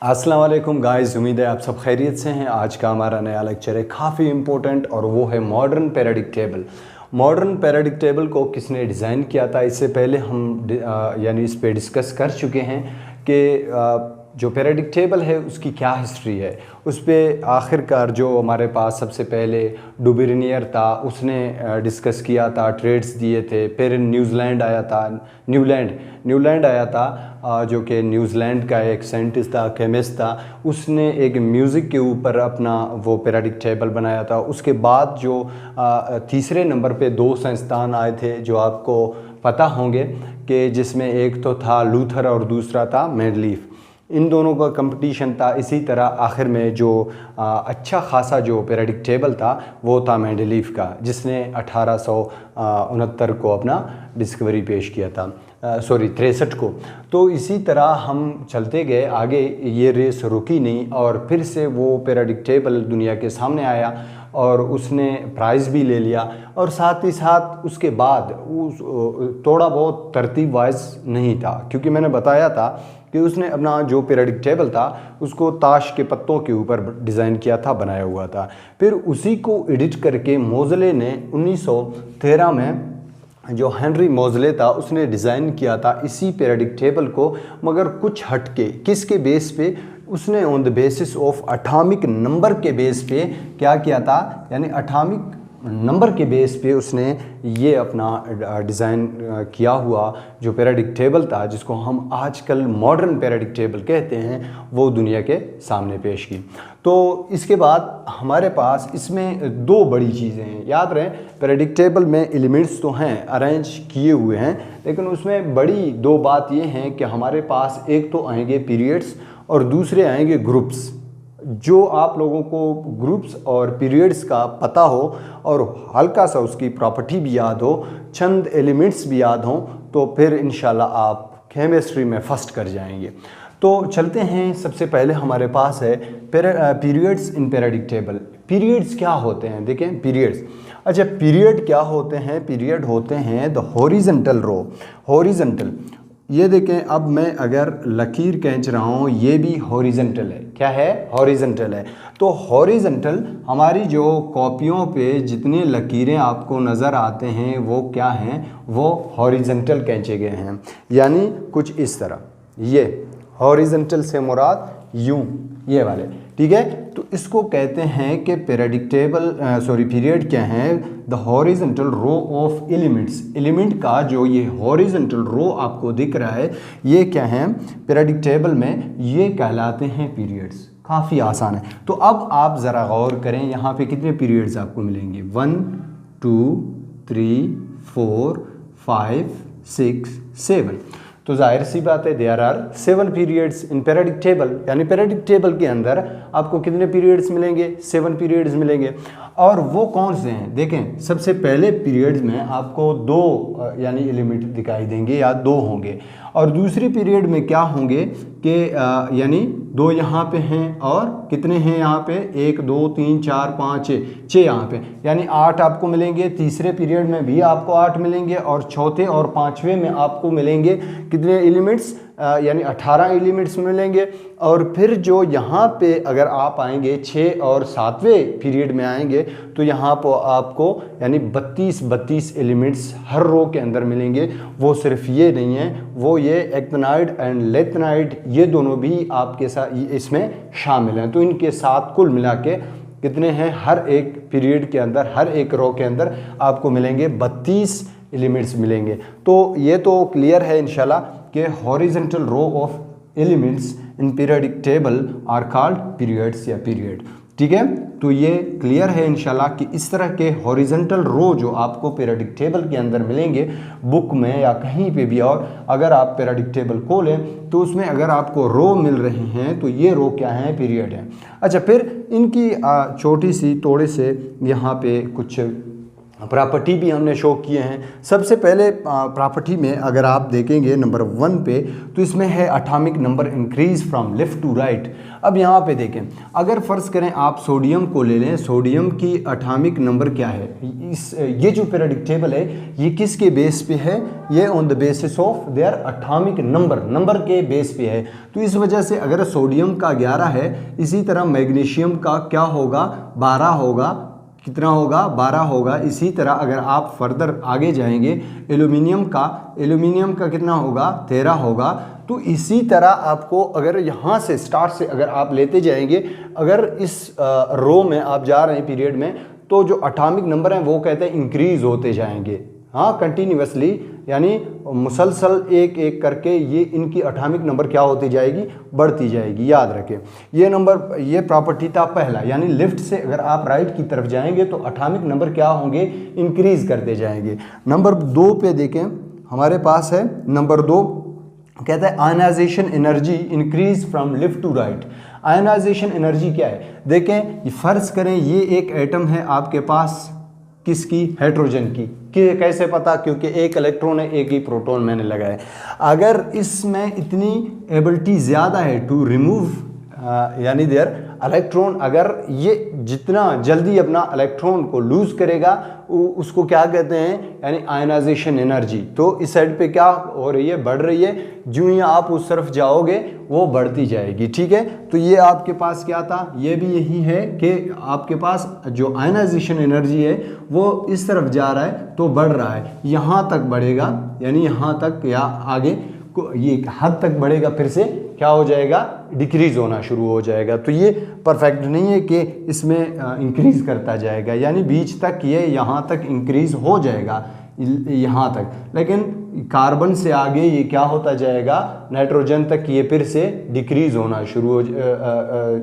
अस्सलाम वालेकुम गाइस, उम्मीद है आप सब खैरियत से हैं। आज का हमारा नया लेक्चर है काफ़ी इम्पोर्टेंट और वो है modern periodic table. Modern periodic table को किसने डिज़ाइन किया था, इससे पहले हम यानी इस पे डिस्कस कर चुके हैं कि जो पीरियडिक टेबल है उसकी क्या हिस्ट्री है। उस पर आखिरकार जो हमारे पास सबसे पहले डुबिरनियर था उसने डिस्कस किया था, ट्रेड्स दिए थे। फिर न्यूजीलैंड आया था, न्यूलैंड आया था जो कि न्यूजीलैंड का एक साइंटिस्ट था, केमिस्ट था। उसने एक म्यूज़िक के ऊपर अपना वो पीरियडिक टेबल बनाया था। उसके बाद जो तीसरे नंबर पे दो साइंसदान आए थे जो आपको पता होंगे कि जिसमें एक तो था लूथर और दूसरा था मेंडलीफ। इन दोनों का कंपटीशन था। इसी तरह आखिर में जो अच्छा खासा जो पीरियडिक टेबल था वो था मेंडलीफ का, जिसने 1869 को अपना डिस्कवरी पेश किया था, 63 को। तो इसी तरह हम चलते गए आगे, ये रेस रुकी नहीं और फिर से वो पीरियडिक टेबल दुनिया के सामने आया और उसने प्राइज़ भी ले लिया। और साथ ही साथ उसके बाद थोड़ा बहुत तरतीब वाइज नहीं था, क्योंकि मैंने बताया था कि उसने अपना जो पीरियडिक टेबल था उसको ताश के पत्तों के ऊपर डिज़ाइन किया था, बनाया हुआ था। फिर उसी को एडिट करके मोज़ले ने 1913 में जो हेनरी मोज़ले था उसने डिज़ाइन किया था इसी पीरियडिक टेबल को, मगर कुछ हटके। किसके बेस पे? उसने on the basis of atomic number के बेस पे क्या किया था, यानी एटॉमिक नंबर के बेस पे उसने ये अपना डिज़ाइन किया हुआ जो पीरियडिक टेबल था, जिसको हम आजकल मॉडर्न पीरियडिक टेबल कहते हैं, वो दुनिया के सामने पेश की। तो इसके बाद हमारे पास इसमें दो बड़ी चीज़ें हैं। याद रहे, पीरियडिक टेबल में एलिमेंट्स तो हैं, अरेंज किए हुए हैं, लेकिन उसमें बड़ी दो बात ये हैं कि हमारे पास एक तो आएंगे पीरियड्स और दूसरे आएंगे ग्रुप्स। जो आप लोगों को ग्रुप्स और पीरियड्स का पता हो और हल्का सा उसकी प्रॉपर्टी भी याद हो, चंद एलिमेंट्स भी याद हों, तो फिर इंशाल्लाह आप केमिस्ट्री में फर्स्ट कर जाएंगे। तो चलते हैं। सबसे पहले हमारे पास है periods in periodic table. Periods क्या होते हैं, देखें पीरियड्स। अच्छा, पीरियड क्या होते हैं? पीरियड होते हैं द हॉरिजॉन्टल रो। हॉरिजॉन्टल, ये देखें, अब मैं अगर लकीर खींच रहा हूँ, ये भी हॉरिजॉन्टल है। क्या है? हॉरिजॉन्टल है। तो हॉरिजॉन्टल हमारी जो कॉपियों पे जितने लकीरें आपको नज़र आते हैं वो क्या हैं? वो हॉरिजॉन्टल खींचे गए हैं, यानी कुछ इस तरह। ये हॉरिजॉन्टल से मुराद यूं, ये वाले, ठीक है। तो इसको कहते हैं कि पीरियडिक टेबल पीरियड क्या है? The horizontal row of elements. Element का जो ये हॉरिजॉन्टल रो आपको दिख रहा है, ये क्या है पीरियडिक टेबल में? ये कहलाते हैं पीरियड्स। काफ़ी आसान है। तो अब आप ज़रा गौर करें, यहाँ पे कितने पीरियड्स आपको मिलेंगे? 1 2 3 4 5 6 7। तो जाहिर सी बात है, there are 7 periods in periodic table. यानी पीरियडिक टेबल के अंदर आपको कितने पीरियड्स मिलेंगे? 7 पीरियड्स मिलेंगे। और वो कौन से हैं? देखें, सबसे पहले पीरियड्स में आपको दो यानी एलिमेंट दिखाई देंगे या दो होंगे, और दूसरी पीरियड में क्या होंगे कि यानी दो यहाँ पे हैं और कितने हैं यहाँ पे? 1 2 3 4 5 6 यहाँ पे, यानी 8 आपको मिलेंगे। तीसरे पीरियड में भी आपको 8 मिलेंगे और चौथे और पांचवें में आपको मिलेंगे कितने एलिमेंट्स? यानी 18 एलिमेंट्स मिलेंगे। और फिर जो यहाँ पे अगर आप आएंगे 6 और 7वें पीरियड में आएंगे तो यहाँ पर आपको यानी 32 एलिमेंट्स हर रो के अंदर मिलेंगे। वो सिर्फ ये नहीं है, वो ये एक्टिनाइड एंड लेथनाइड, ये दोनों भी आपके साथ इसमें शामिल हैं। तो इनके साथ कुल मिला के कितने हैं? हर एक पीरियड के अंदर, हर एक रो के अंदर आपको मिलेंगे 32 एलिमेंट्स मिलेंगे। तो ये तो क्लियर है इंशाल्लाह कि horizontal row of elements in periodic table are called periods या पीरियड, ठीक है। तो ये क्लियर है इंशाल्लाह कि इस तरह के हॉरिजॉन्टल रो जो आपको पीरियडिक टेबल के अंदर मिलेंगे बुक में या कहीं पे भी, और अगर आप पीरियडिक टेबल खोलें तो उसमें अगर आपको रो मिल रहे हैं तो ये रो क्या है? पीरियड है। अच्छा, फिर इनकी छोटी सी थोड़े से यहाँ पे कुछ प्रॉपर्टी भी हमने शो किए हैं। सबसे पहले प्रॉपर्टी में अगर आप देखेंगे नंबर 1 पे, तो इसमें है atomic number increase from left to right. अब यहाँ पे देखें, अगर फ़र्ज़ करें आप सोडियम को ले लें, सोडियम की एटॉमिक नंबर क्या है, ये जो पीरियोडिक टेबल है ये किसके बेस पे है, ये on the basis of their atomic number के बेस पे है। तो इस वजह से अगर सोडियम का 11 है, इसी तरह मैग्नीशियम का क्या होगा, 12 होगा। कितना होगा, 12 होगा। इसी तरह अगर आप फर्दर आगे जाएंगे, एल्यूमिनियम का कितना होगा, 13 होगा। तो इसी तरह आपको अगर यहाँ से स्टार्ट से अगर आप लेते जाएंगे, अगर इस रो में आप जा रहे हैं पीरियड में, तो जो एटॉमिक नंबर हैं वो कहते हैं इंक्रीज होते जाएंगे, हाँ, कंटिन्यूसली, यानी मुसलसल एक एक करके ये इनकी एटॉमिक नंबर क्या होती जाएगी, बढ़ती जाएगी। याद रखें, ये प्रॉपर्टी था पहला, यानी लेफ्ट से अगर आप राइट की तरफ जाएंगे तो एटॉमिक नंबर क्या होंगे, इंक्रीज करते जाएंगे। नंबर 2 पे देखें, हमारे पास है नंबर 2, कहता है ionization energy increase from left to right. Ionization energy क्या है, देखें, फ़र्ज़ करें ये एक एटम है आपके पास, किसकी, हाइड्रोजन की। कैसे पता, क्योंकि एक इलेक्ट्रॉन है, एक ही प्रोटॉन मैंने लगाया। अगर इसमें इतनी एबिलिटी ज़्यादा है टू रिमूव यानी देयर इलेक्ट्रॉन, अगर ये जितना जल्दी अपना इलेक्ट्रॉन को लूज़ करेगा उसको क्या कहते हैं, यानी आयनाइजेशन एनर्जी। तो इस साइड पे क्या हो रही है, बढ़ रही है, जो ही आप उस तरफ जाओगे वो बढ़ती जाएगी, ठीक है। तो ये आपके पास क्या था, ये भी यही है कि आपके पास जो आयनाइजेशन एनर्जी है वो इस तरफ जा रहा है तो बढ़ रहा है, यहाँ तक बढ़ेगा, यानी यहाँ तक या आगे को ये हद तक बढ़ेगा, फिर से क्या हो जाएगा, डिक्रीज होना शुरू हो जाएगा। तो ये परफेक्ट नहीं है कि इसमें इंक्रीज करता जाएगा, यानी बीच तक ये यहाँ तक इंक्रीज हो जाएगा, यहाँ तक, लेकिन कार्बन से आगे ये क्या होता जाएगा, नाइट्रोजन तक ये फिर से डिक्रीज होना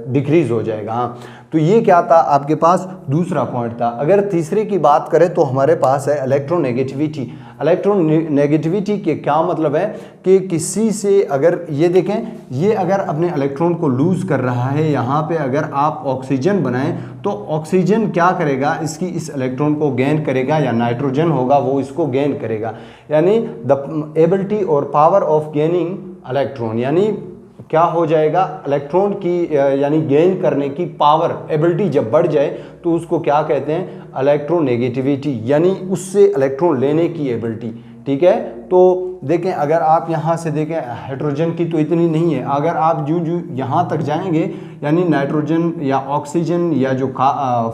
डिक्रीज हो जाएगा। हाँ, तो ये क्या था आपके पास, दूसरा पॉइंट था। अगर तीसरे की बात करें तो हमारे पास है इलेक्ट्रोनेगेटिविटी। इलेक्ट्रोनेगेटिविटी के क्या मतलब है कि किसी से अगर ये देखें, ये अगर अपने इलेक्ट्रॉन को लूज़ कर रहा है, यहाँ पे अगर आप ऑक्सीजन बनाएं तो ऑक्सीजन क्या करेगा, इस इलेक्ट्रॉन को गेन करेगा, या नाइट्रोजन होगा वो इसको गेन करेगा, यानी द एबिलिटी और पावर ऑफ गेनिंग इलेक्ट्रॉन, यानी क्या हो जाएगा, इलेक्ट्रॉन की यानी गेन करने की पावर, एबिलिटी जब बढ़ जाए तो उसको क्या कहते हैं, इलेक्ट्रोनेगेटिविटी, यानी उससे इलेक्ट्रॉन लेने की एबिलिटी, ठीक है। तो देखें, अगर आप यहाँ से देखें, हाइड्रोजन की तो इतनी नहीं है, अगर आप जो यहाँ तक जाएंगे, यानी नाइट्रोजन या ऑक्सीजन या जो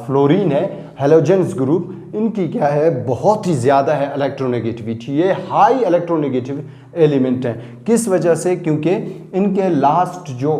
फ्लोरीन है, हैलोजेंस ग्रुप, इनकी क्या है, बहुत ही ज़्यादा है इलेक्ट्रोनेगेटिविटी, ये हाई इलेक्ट्रोनेगेटिव एलिमेंट हैं। किस वजह से, क्योंकि इनके लास्ट जो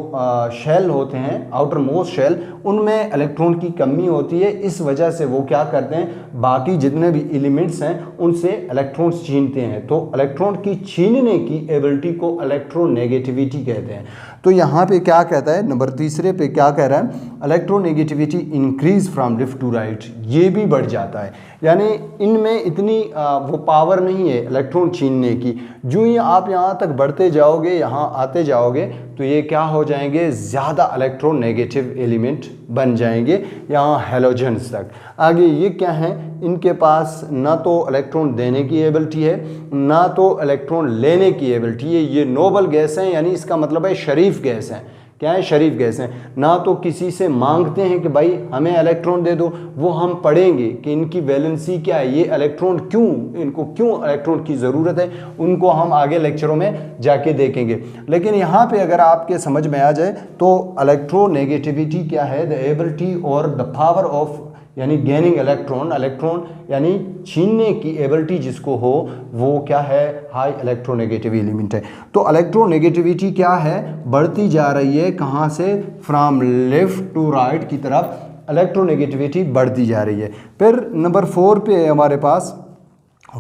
शेल होते हैं, आउटर मोस्ट शेल, उनमें इलेक्ट्रॉन की कमी होती है, इस वजह से वो क्या करते हैं, बाकी जितने भी एलिमेंट्स हैं उनसे इलेक्ट्रॉन्स छीनते हैं। तो इलेक्ट्रॉन की छीनने की एबिलिटी को इलेक्ट्रोनेगेटिविटी कहते हैं। तो यहाँ पे क्या कहता है, नंबर तीसरे पे क्या कह रहा है, electronegativity increase from left to right, ये भी बढ़ जाता है, यानी इनमें इतनी वो पावर नहीं है इलेक्ट्रॉन छीनने की। जो ही आप यहाँ तक बढ़ते जाओगे, यहाँ आते जाओगे, तो ये क्या हो जाएंगे, ज़्यादा इलेक्ट्रोनेगेटिव एलिमेंट बन जाएंगे, यहाँ हैलोजेंस तक। आगे ये क्या है, इनके पास ना तो इलेक्ट्रॉन देने की एबिलिटी है, ना तो इलेक्ट्रॉन लेने की एबिलिटी है। ये नोबल गैस हैं, यानी इसका मतलब है शरीफ गैस हैं। क्या है, शरीफ गैस हैं। ना तो किसी से मांगते हैं कि भाई हमें इलेक्ट्रॉन दे दो, वो हम पढ़ेंगे कि इनकी वैलेंसी क्या है, ये इलेक्ट्रॉन क्यों, इनको क्यों इलेक्ट्रॉन की ज़रूरत है, उनको हम आगे लेक्चरों में जाके देखेंगे। लेकिन यहाँ पे अगर आपके समझ में आ जाए तो इलेक्ट्रोनेगेटिविटी क्या है, द एबिलिटी और द पावर ऑफ, यानी गेनिंग इलेक्ट्रॉन यानी छीनने की एबिलिटी जिसको हो, वो क्या है, हाई इलेक्ट्रोनेगेटिव एलिमेंट है। तो इलेक्ट्रोनेगेटिविटी क्या है, बढ़ती जा रही है, कहाँ से, फ्रॉम लेफ्ट टू राइट की तरफ इलेक्ट्रोनेगेटिविटी बढ़ती जा रही है। फिर नंबर 4 पे हमारे पास,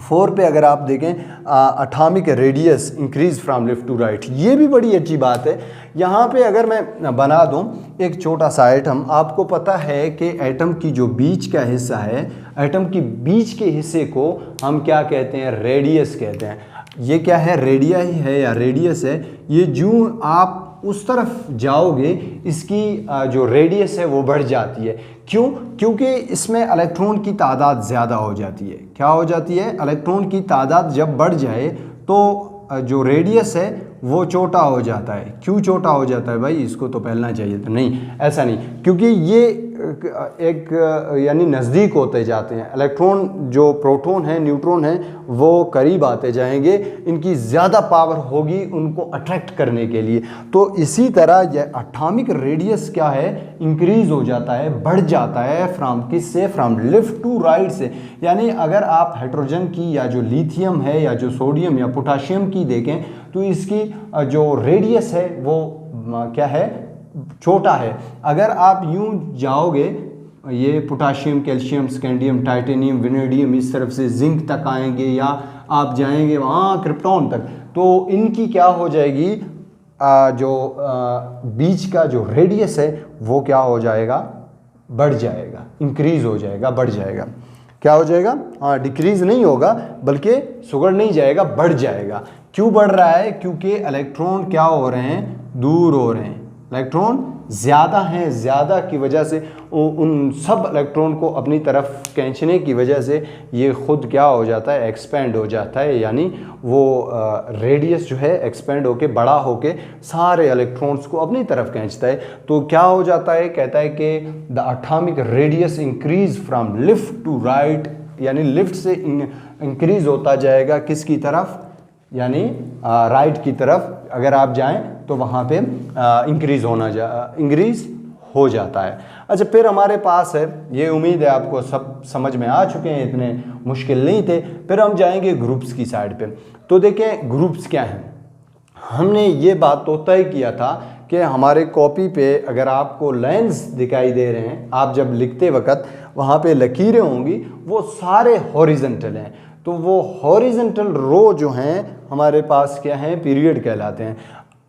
4 पे अगर आप देखें, atomic radius increase from left to right, ये भी बड़ी अच्छी बात है। यहाँ पे अगर मैं बना दूँ एक छोटा सा एटम, आपको पता है कि एटम की जो बीच का हिस्सा है, एटम की बीच के हिस्से को हम क्या कहते हैं, रेडियस कहते हैं। ये क्या है, रेडिया ही है या रेडियस है। ये जो आप उस तरफ जाओगे इसकी जो रेडियस है वो बढ़ जाती है। क्यों? क्योंकि इसमें इलेक्ट्रॉन की तादाद ज़्यादा हो जाती है। क्या हो जाती है? इलेक्ट्रॉन की तादाद जब बढ़ जाए तो जो रेडियस है वो छोटा हो जाता है। क्यों छोटा हो जाता है भाई? इसको तो फैलना चाहिए था। नहीं, ऐसा नहीं, क्योंकि ये एक यानी नज़दीक होते जाते हैं। इलेक्ट्रॉन जो प्रोटॉन है, न्यूट्रॉन है, वो करीब आते जाएंगे, इनकी ज़्यादा पावर होगी उनको अट्रैक्ट करने के लिए। तो इसी तरह यह एटॉमिक रेडियस क्या है? इंक्रीज हो जाता है, बढ़ जाता है। फ्रॉम किससे? फ्रॉम लेफ्ट टू राइट से। यानी अगर आप हाइड्रोजन की या जो लिथियम है या जो सोडियम या पोटाशियम की देखें तो इसकी जो रेडियस है वो क्या है? छोटा है। अगर आप यूं जाओगे, ये potassium, calcium, scandium, titanium, vanadium, इस तरफ से जिंक तक आएंगे या आप जाएंगे वहाँ क्रिप्टॉन तक, तो इनकी क्या हो जाएगी? जो बीच का जो रेडियस है वो क्या हो जाएगा? बढ़ जाएगा, इंक्रीज हो जाएगा, बढ़ जाएगा। क्या हो जाएगा? हाँ, डिक्रीज नहीं होगा बल्कि सुगड़ नहीं जाएगा, बढ़ जाएगा। क्यों बढ़ रहा है? क्योंकि इलेक्ट्रॉन क्या हो रहे हैं? दूर हो रहे हैं। इलेक्ट्रॉन ज़्यादा हैं, ज़्यादा की वजह से उन सब इलेक्ट्रॉन को अपनी तरफ खींचने की वजह से ये खुद क्या हो जाता है? एक्सपेंड हो जाता है। यानी वो रेडियस जो है एक्सपेंड होके, बड़ा होके सारे इलेक्ट्रॉन्स को अपनी तरफ खींचता है। तो क्या हो जाता है? कहता है कि the atomic radius increase from left to right, यानी लेफ्ट से इंक्रीज होता जाएगा किसकी तरफ? यानी राइट की तरफ अगर आप जाएं तो वहाँ पे इंक्रीज हो जाता है। अच्छा, फिर हमारे पास है, ये उम्मीद है आपको सब समझ में आ चुके हैं, इतने मुश्किल नहीं थे। फिर हम जाएंगे ग्रुप्स की साइड पे। तो देखें ग्रुप्स क्या हैं। हमने ये बात तो तय किया था कि हमारे कॉपी पे अगर आपको लाइंस दिखाई दे रहे हैं, आप जब लिखते वक्त वहाँ पे लकीरें होंगी, वो सारे हॉरिजॉन्टल हैं। तो वो हॉरिजॉन्टल रो जो हैं हमारे पास क्या हैं? पीरियड कहलाते हैं।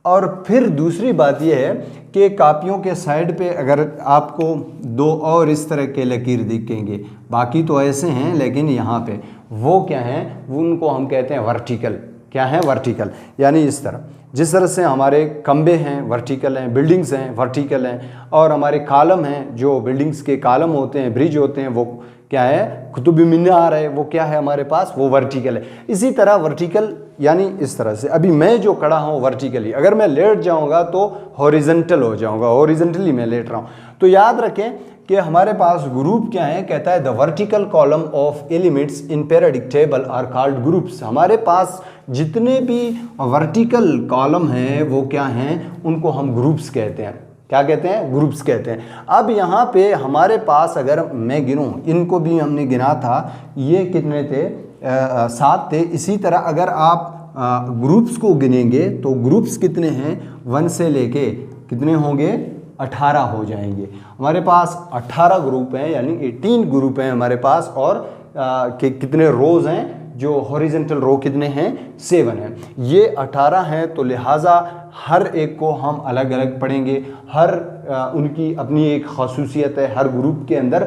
और फिर दूसरी बात यह है कि कापियों के साइड पे अगर आपको दो और इस तरह के लकीर दिखेंगे, बाकी तो ऐसे हैं, लेकिन यहाँ पे वो क्या हैं? उनको हम कहते हैं वर्टिकल। क्या है? वर्टिकल। यानी इस तरह, जिस तरह से हमारे खंबे हैं वर्टिकल हैं, बिल्डिंग्स हैं वर्टिकल हैं, और हमारे कॉलम हैं, जो बिल्डिंग्स के कॉलम होते हैं, ब्रिज होते हैं, वो क्या है? कुतुब मीनार है, वो क्या है हमारे पास? वो वर्टिकल है। इसी तरह वर्टिकल यानी इस तरह से, अभी मैं जो खड़ा हूँ वर्टिकली, अगर मैं लेट जाऊँगा तो हॉरिजॉन्टल हो जाऊँगा, हॉरिजॉन्टली मैं लेट रहा हूँ। तो याद रखें कि हमारे पास ग्रुप क्या है? कहता है the vertical column of elements in periodic table are called groups. हमारे पास जितने भी वर्टिकल कॉलम हैं वो क्या हैं? उनको हम ग्रुप्स कहते हैं। क्या कहते हैं? ग्रुप्स कहते हैं। अब यहाँ पे हमारे पास अगर मैं गिनूँ, इनको भी हमने गिना था, ये कितने थे? 7 थे। इसी तरह अगर आप ग्रुप्स को गिनेंगे तो ग्रुप्स कितने हैं? 1 से लेके कितने होंगे? 18 हो जाएंगे। हमारे पास 18 ग्रुप हैं, यानी 18 ग्रुप हैं हमारे पास। और कितने रोज़ हैं? जो हॉरिजॉन्टल रो कितने हैं? 7 हैं। ये 18 हैं, तो लिहाजा हर एक को हम अलग अलग पढ़ेंगे। हर उनकी अपनी एक खसूसियत है। हर ग्रुप के अंदर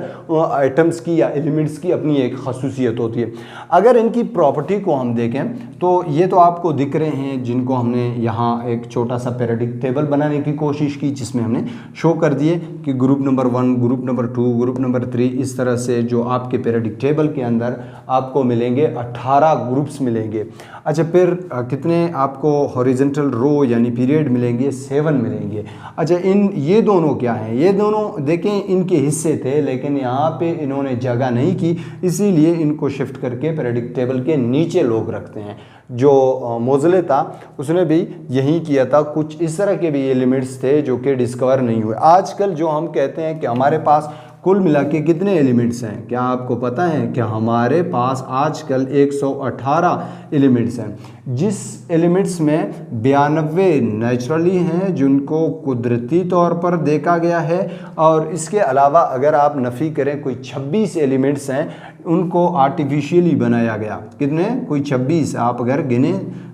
आइटम्स की या एलिमेंट्स की अपनी एक खसूसियत होती है। अगर इनकी प्रॉपर्टी को हम देखें तो ये तो आपको दिख रहे हैं, जिनको हमने यहाँ एक छोटा सा पीरियोडिक टेबल बनाने की कोशिश की, जिसमें हमने शो कर दिए कि group number 1, group number 2, group number 3, इस तरह से जो आपके पीरियोडिक टेबल के अंदर आपको मिलेंगे 18 ग्रुप्स मिलेंगे। अच्छा, फिर कितने आपको हॉरिजॉन्टल रो यानी पीरियड मिलेंगे? 7 मिलेंगे। अच्छा, ये दोनों क्या हैं? ये दोनों देखें, इनके हिस्से थे, लेकिन यहाँ पे इन्होंने जगह नहीं की, इसीलिए इनको शिफ्ट करके पीरियोडिक टेबल के नीचे लोग रखते हैं। जो मोज़ले था उसने भी यही किया था। कुछ इस तरह के भी एलिमेंट्स थे जो कि डिस्कवर नहीं हुए। आजकल जो हम कहते हैं कि हमारे पास कुल मिला के कितने एलिमेंट्स हैं, क्या आपको पता है? कि हमारे पास आजकल 118 एलिमेंट्स हैं, जिस एलिमेंट्स में 92 नेचुरली हैं जिनको कुदरती तौर पर देखा गया है, और इसके अलावा अगर आप नफ़ी करें कोई 26 एलिमेंट्स हैं उनको आर्टिफिशियली बनाया गया। कितने? कोई 26। आप अगर गिने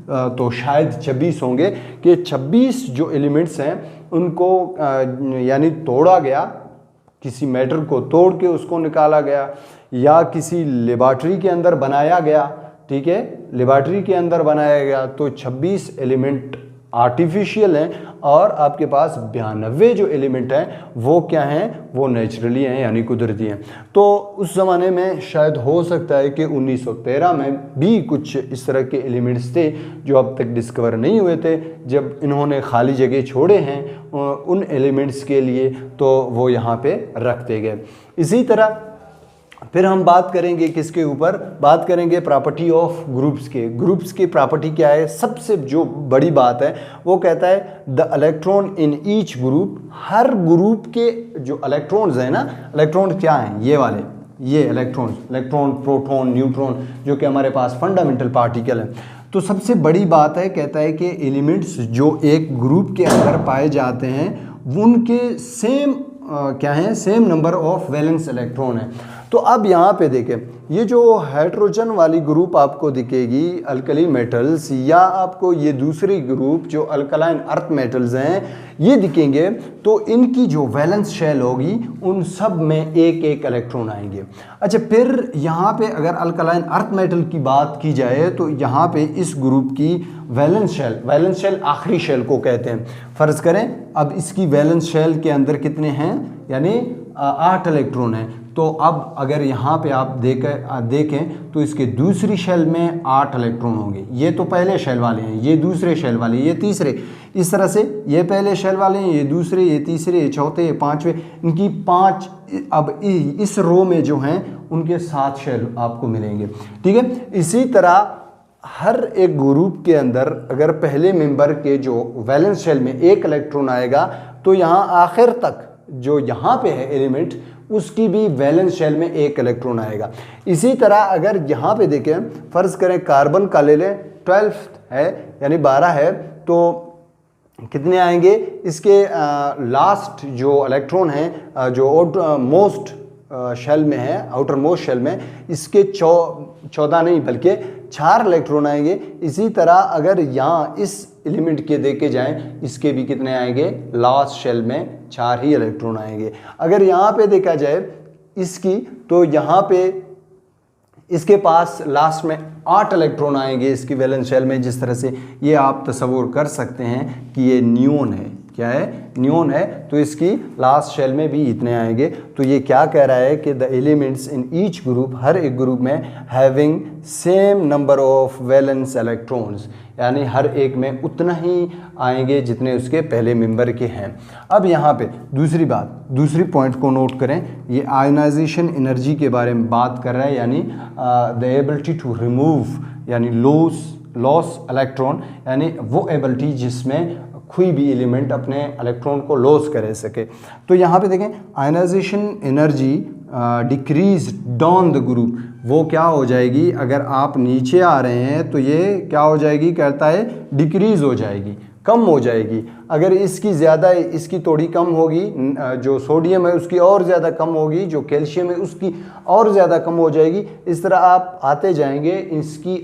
तो शायद 26 होंगे कि 26 जो एलिमेंट्स हैं उनको यानी तोड़ा गया, किसी मैटर को तोड़ के उसको निकाला गया, या किसी लेबॉर्ट्री के अंदर बनाया गया। ठीक है, लेबॉर्ट्री के अंदर बनाया गया, तो 26 एलिमेंट आर्टिफिशियल हैं, और आपके पास 92 जो एलिमेंट हैं वो क्या हैं, वो नेचुरली हैं यानी कुदरती हैं। तो उस ज़माने में शायद हो सकता है कि 1913 में भी कुछ इस तरह के एलिमेंट्स थे जो अब तक डिस्कवर नहीं हुए थे। जब इन्होंने खाली जगह छोड़े हैं उन एलिमेंट्स के लिए तो वो यहाँ पे रखते गए। इसी तरह फिर हम बात करेंगे किसके ऊपर, बात करेंगे प्रॉपर्टी ऑफ ग्रुप्स के। ग्रुप्स की प्रॉपर्टी क्या है, सबसे जो बड़ी बात है वो कहता है the electron in each group, her group के जो इलेक्ट्रॉन्स हैं ना, इलेक्ट्रॉन क्या हैं, ये वाले, ये इलेक्ट्रॉन, प्रोटॉन, न्यूट्रॉन, जो कि हमारे पास फंडामेंटल पार्टिकल हैं। तो सबसे बड़ी बात है, कहता है कि एलिमेंट्स जो एक ग्रुप के अंदर पाए जाते हैं उनके सेम क्या है, same number of valence electron है। तो अब यहाँ पे देखें, ये जो हाइड्रोजन वाली ग्रुप आपको दिखेगी अल्कली मेटल्स, या आपको ये दूसरी ग्रुप जो अल्कलाइन अर्थ मेटल्स हैं ये दिखेंगे, तो इनकी जो वैलेंस शेल होगी उन सब में एक एक इलेक्ट्रॉन आएंगे। अच्छा, फिर यहाँ पे अगर अल्कलाइन अर्थ मेटल की बात की जाए तो यहाँ पे इस ग्रुप की वैलेंस शेल आखिरी शेल को कहते हैं। फ़र्ज़ करें अब इसकी वैलेंस शेल के अंदर कितने हैं, यानी 8 इलेक्ट्रॉन हैं। तो अब अगर यहाँ पे आप देखें तो इसके दूसरी शेल में 8 इलेक्ट्रॉन होंगे। ये तो पहले शेल वाले हैं, ये दूसरे शेल वाले, ये तीसरे, इस तरह से ये पहले शेल वाले हैं, ये दूसरे, ये तीसरे, ये चौथे, ये पांचवे, इनकी 5 अब इस रो में जो हैं उनके 7 शेल आपको मिलेंगे। ठीक है, इसी तरह हर एक ग्रुप के अंदर अगर पहले मेंबर के जो वैलेंस शेल में 1 इलेक्ट्रॉन आएगा तो यहाँ आखिर तक जो यहाँ पे है एलिमेंट उसकी भी वैलेंस शेल में 1 इलेक्ट्रॉन आएगा। इसी तरह अगर यहाँ पे देखें, फ़र्ज़ करें कार्बन का ले लें, 12 है यानी 12 है, तो कितने आएंगे, इसके लास्ट जो इलेक्ट्रॉन हैं जो मोस्ट शेल में है, आउटर मोस्ट शेल में, इसके 14 नहीं बल्कि 4 इलेक्ट्रॉन आएंगे। इसी तरह अगर यहाँ इस एलिमेंट के देखे जाएं, इसके भी कितने आएंगे, लास्ट शेल में 4 ही इलेक्ट्रॉन आएंगे। अगर यहाँ पे देखा जाए इसकी, तो यहाँ पे इसके पास लास्ट में 8 इलेक्ट्रॉन आएंगे इसकी वैलेंस शेल में। जिस तरह से ये आप तस्वुर कर सकते हैं कि ये नियोन है, क्या है, नियोन है, तो इसकी लास्ट शेल में भी इतने आएंगे। तो ये क्या कह रहा है कि the elements in each group, हर एक ग्रुप में having same number of valence electrons, यानी हर एक में उतना ही आएंगे जितने उसके पहले मेंबर के हैं। अब यहाँ पे दूसरी बात, दूसरी पॉइंट को नोट करें, ये आयनाइजेशन एनर्जी के बारे में बात कर रहा है, यानी द एबिलिटी टू रिमूव, यानी लॉस इलेक्ट्रॉन, यानी वो एबिलिटी जिसमें कोई भी एलिमेंट अपने इलेक्ट्रॉन को लॉस कर सके। तो यहाँ पे देखें ionization energy decrease down the group, वो क्या हो जाएगी, अगर आप नीचे आ रहे हैं तो ये क्या हो जाएगी, कहता है डिक्रीज हो जाएगी, कम हो जाएगी। अगर इसकी ज़्यादा, इसकी थोड़ी कम होगी, जो सोडियम है उसकी और ज़्यादा कम होगी, जो कैल्शियम है उसकी और ज़्यादा कम हो जाएगी। इस तरह आप आते जाएंगे, इसकी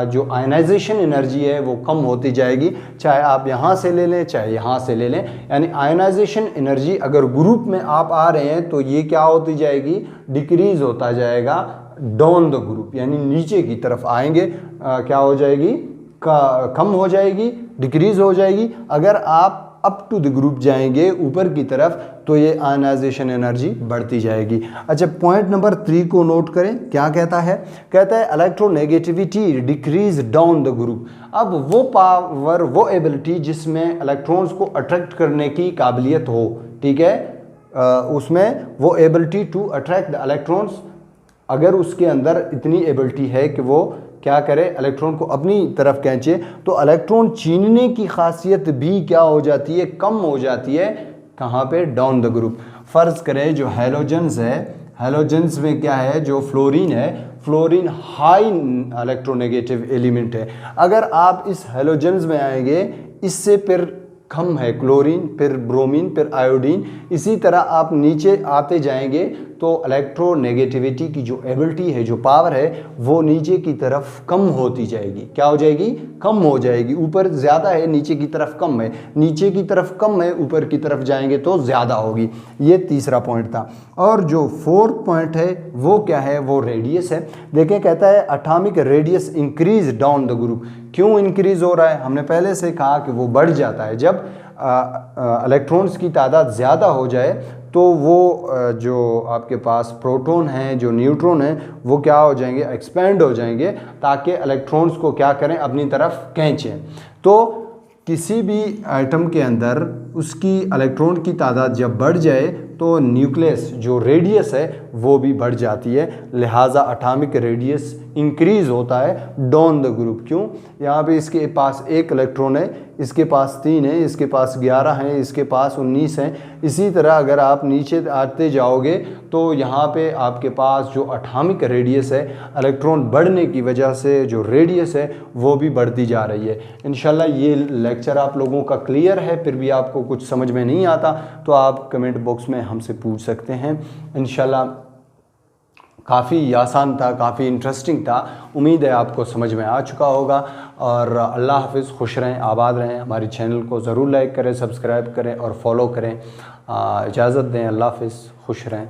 जो आयनाइजेशन एनर्जी है वो कम होती जाएगी, चाहे आप यहाँ से ले लें चाहे यहाँ से ले लें। यानी आयनाइजेशन एनर्जी अगर ग्रुप में आप आ रहे हैं तो ये क्या होती जाएगी, डिक्रीज़ होता जाएगा डाउन द ग्रुप, यानी नीचे की तरफ आएंगे, क्या हो जाएगी, कम हो जाएगी, डिक्रीज हो जाएगी। अगर आप अप टू द ग्रुप जाएंगे ऊपर की तरफ तो ये आयनाइजेशन एनर्जी बढ़ती जाएगी। अच्छा, पॉइंट नंबर 3 को नोट करें, क्या कहता है, कहता है electronegativity decrease down the group. अब वो पावर, वो एबिलिटी जिसमें इलेक्ट्रॉन्स को अट्रैक्ट करने की काबिलियत हो, ठीक है, उसमें वो ability to attract the electrons, अगर उसके अंदर इतनी एबिलिटी है कि वो क्या करे, इलेक्ट्रॉन को अपनी तरफ खींचे, तो इलेक्ट्रॉन छीनने की खासियत भी क्या हो जाती है, कम हो जाती है। कहाँ पे, डाउन द ग्रुप। फ़र्ज़ करें जो हैलोजेंस है, हैलोजेंस में क्या है, जो फ्लोरीन है, फ्लोरीन हाई इलेक्ट्रोनेगेटिव एलिमेंट है। अगर आप इस हैलोजेंस में आएंगे, इससे फिर कम है क्लोरीन, फिर ब्रोमीन, फिर आयोडीन, इसी तरह आप नीचे आते जाएंगे तो इलेक्ट्रोनेगेटिविटी की जो एबिलिटी है, जो पावर है, वो नीचे की तरफ कम होती जाएगी। क्या हो जाएगी, कम हो जाएगी। ऊपर ज़्यादा है, नीचे की तरफ कम है, नीचे की तरफ कम है, ऊपर की तरफ जाएंगे तो ज़्यादा होगी। ये तीसरा पॉइंट था। और जो 4th पॉइंट है वो क्या है, वो रेडियस है। देखिए, कहता है atomic radius increase down the group. क्यों इंक्रीज़ हो रहा है? हमने पहले से कहा कि वो बढ़ जाता है जब इलेक्ट्रॉन्स की तादाद ज़्यादा हो जाए, तो वो जो आपके पास प्रोटॉन हैं, जो न्यूट्रॉन हैं, वो क्या हो जाएंगे, एक्सपेंड हो जाएंगे, ताकि इलेक्ट्रॉन्स को क्या करें, अपनी तरफ खींचें। तो किसी भी एटम के अंदर उसकी इलेक्ट्रॉन की तादाद जब बढ़ जाए तो न्यूक्लियस जो रेडियस है वो भी बढ़ जाती है, लिहाजा एटॉमिक रेडियस इंक्रीज़ होता है डाउन द ग्रुप। क्यों? यहाँ पे इसके पास एक इलेक्ट्रॉन है, इसके पास 3 है, इसके पास 11 है, इसके पास 19 है। इसी तरह अगर आप नीचे आते जाओगे तो यहाँ पे आपके पास जो एटॉमिक रेडियस है, इलेक्ट्रॉन बढ़ने की वजह से जो रेडियस है वो भी बढ़ती जा रही है। इंशाल्लाह ये लेक्चर आप लोगों का क्लियर है, फिर भी आपको कुछ समझ में नहीं आता तो आप कमेंट बॉक्स में हमसे पूछ सकते हैं। इंशाल्लाह काफ़ी आसान था, काफ़ी इंटरेस्टिंग था। उम्मीद है आपको समझ में आ चुका होगा। और अल्लाह हाफ़िज़, खुश रहें, आबाद रहें। हमारी चैनल को ज़रूर लाइक करें, सब्सक्राइब करें और फॉलो करें। इजाज़त दें, अल्लाह हाफ़िज़, खुश रहें।